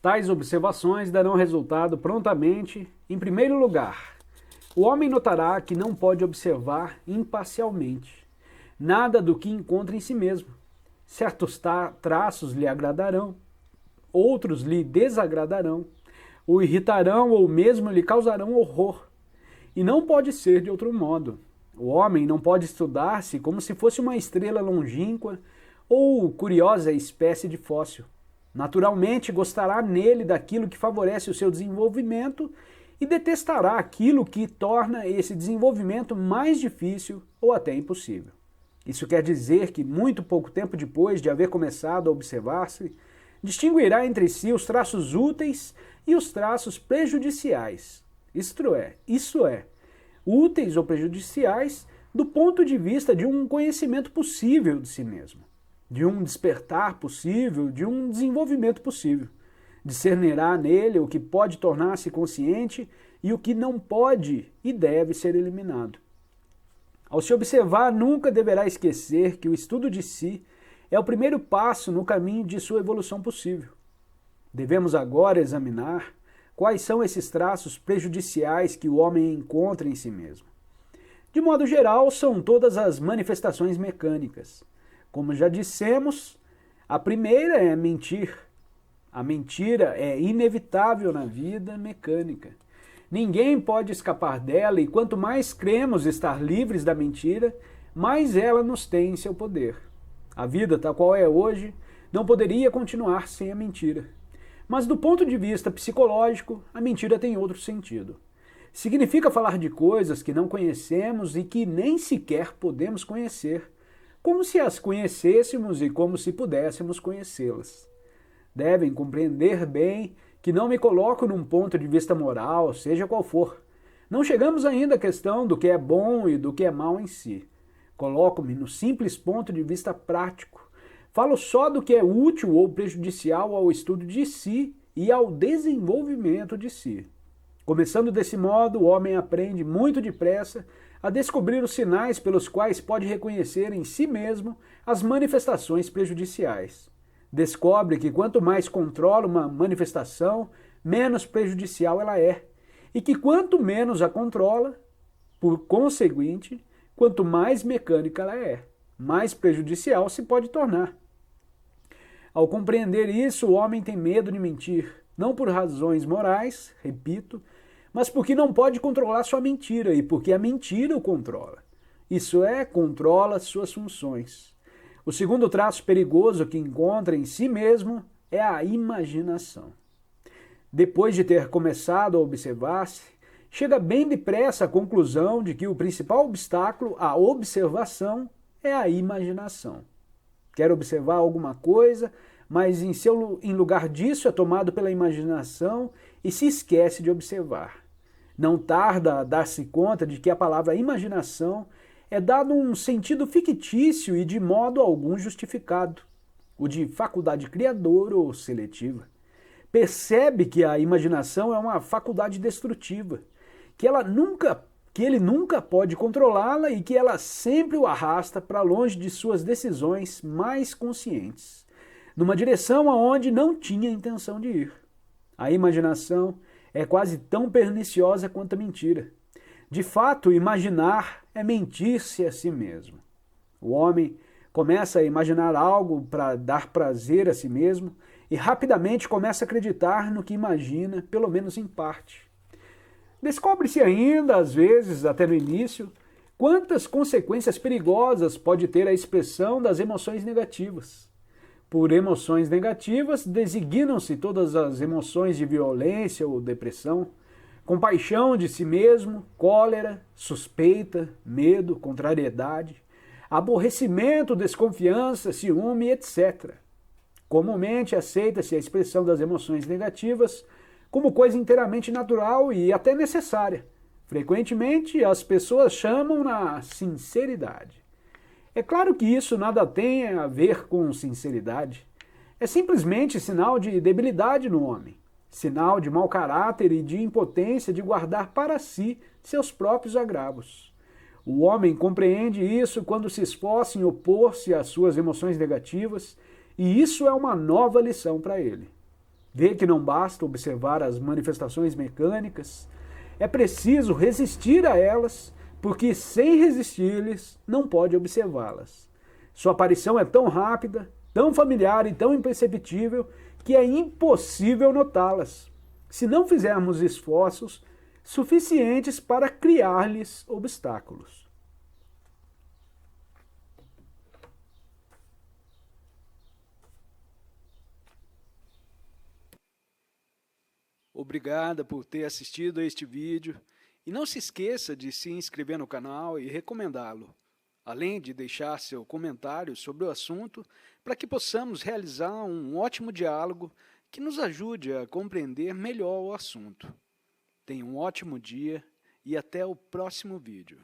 Tais observações darão resultado prontamente. Em primeiro lugar, o homem notará que não pode observar imparcialmente nada do que encontra em si mesmo. Certos traços lhe agradarão, outros lhe desagradarão, o irritarão ou mesmo lhe causarão horror. E não pode ser de outro modo. O homem não pode estudar-se como se fosse uma estrela longínqua ou curiosa espécie de fóssil. Naturalmente gostará nele daquilo que favorece o seu desenvolvimento e detestará aquilo que torna esse desenvolvimento mais difícil ou até impossível. Isso quer dizer que, muito pouco tempo depois de haver começado a observar-se, distinguirá entre si os traços úteis e os traços prejudiciais. Isso é, úteis ou prejudiciais do ponto de vista de um conhecimento possível de si mesmo, de um despertar possível, de um desenvolvimento possível. Discernirá nele o que pode tornar-se consciente e o que não pode e deve ser eliminado. Ao se observar, nunca deverá esquecer que o estudo de si é o primeiro passo no caminho de sua evolução possível. Devemos agora examinar quais são esses traços prejudiciais que o homem encontra em si mesmo. De modo geral, são todas as manifestações mecânicas. Como já dissemos, a primeira é mentir. A mentira é inevitável na vida mecânica. Ninguém pode escapar dela e quanto mais cremos estar livres da mentira, mais ela nos tem em seu poder. A vida, tal qual é hoje, não poderia continuar sem a mentira. Mas do ponto de vista psicológico, a mentira tem outro sentido. Significa falar de coisas que não conhecemos e que nem sequer podemos conhecer, como se as conhecêssemos e como se pudéssemos conhecê-las. Devem compreender bem que não me coloco num ponto de vista moral, seja qual for. Não chegamos ainda à questão do que é bom e do que é mal em si. Coloco-me no simples ponto de vista prático. Falo só do que é útil ou prejudicial ao estudo de si e ao desenvolvimento de si. Começando desse modo, o homem aprende muito depressa a descobrir os sinais pelos quais pode reconhecer em si mesmo as manifestações prejudiciais. Descobre que quanto mais controla uma manifestação, menos prejudicial ela é, e que quanto menos a controla, por conseguinte, quanto mais mecânica ela é, mais prejudicial se pode tornar. Ao compreender isso, o homem tem medo de mentir, não por razões morais, repito, mas porque não pode controlar sua mentira e porque a mentira o controla. Isso é, controla suas funções. O segundo traço perigoso que encontra em si mesmo é a imaginação. Depois de ter começado a observar-se, chega bem depressa à conclusão de que o principal obstáculo à observação é a imaginação. Quer observar alguma coisa, mas em lugar disso é tomado pela imaginação e se esquece de observar. Não tarda a dar-se conta de que a palavra imaginação é dado um sentido fictício e de modo algum justificado, o de faculdade criadora ou seletiva. Percebe que a imaginação é uma faculdade destrutiva, que ele nunca pode controlá-la e que ela sempre o arrasta para longe de suas decisões mais conscientes, numa direção aonde não tinha intenção de ir. A imaginação é quase tão perniciosa quanto a mentira. De fato, imaginar é mentir-se a si mesmo. O homem começa a imaginar algo para dar prazer a si mesmo e rapidamente começa a acreditar no que imagina, pelo menos em parte. Descobre-se ainda, às vezes, até no início, quantas consequências perigosas pode ter a expressão das emoções negativas. Por emoções negativas, designam-se todas as emoções de violência ou depressão, compaixão de si mesmo, cólera, suspeita, medo, contrariedade, aborrecimento, desconfiança, ciúme, etc. Comumente aceita-se a expressão das emoções negativas como coisa inteiramente natural e até necessária. Frequentemente, as pessoas chamam-na sinceridade. É claro que isso nada tem a ver com sinceridade. É simplesmente sinal de debilidade no homem, sinal de mau caráter e de impotência de guardar para si seus próprios agravos. O homem compreende isso quando se esforça em opor-se às suas emoções negativas, e isso é uma nova lição para ele. Vê que não basta observar as manifestações mecânicas, é preciso resistir a elas, porque sem resistir-lhes não pode observá-las. Sua aparição é tão rápida, tão familiar e tão imperceptível que é impossível notá-las, se não fizermos esforços suficientes para criar-lhes obstáculos. Obrigada por ter assistido a este vídeo e não se esqueça de se inscrever no canal e recomendá-lo, além de deixar seu comentário sobre o assunto para que possamos realizar um ótimo diálogo que nos ajude a compreender melhor o assunto. Tenha um ótimo dia e até o próximo vídeo.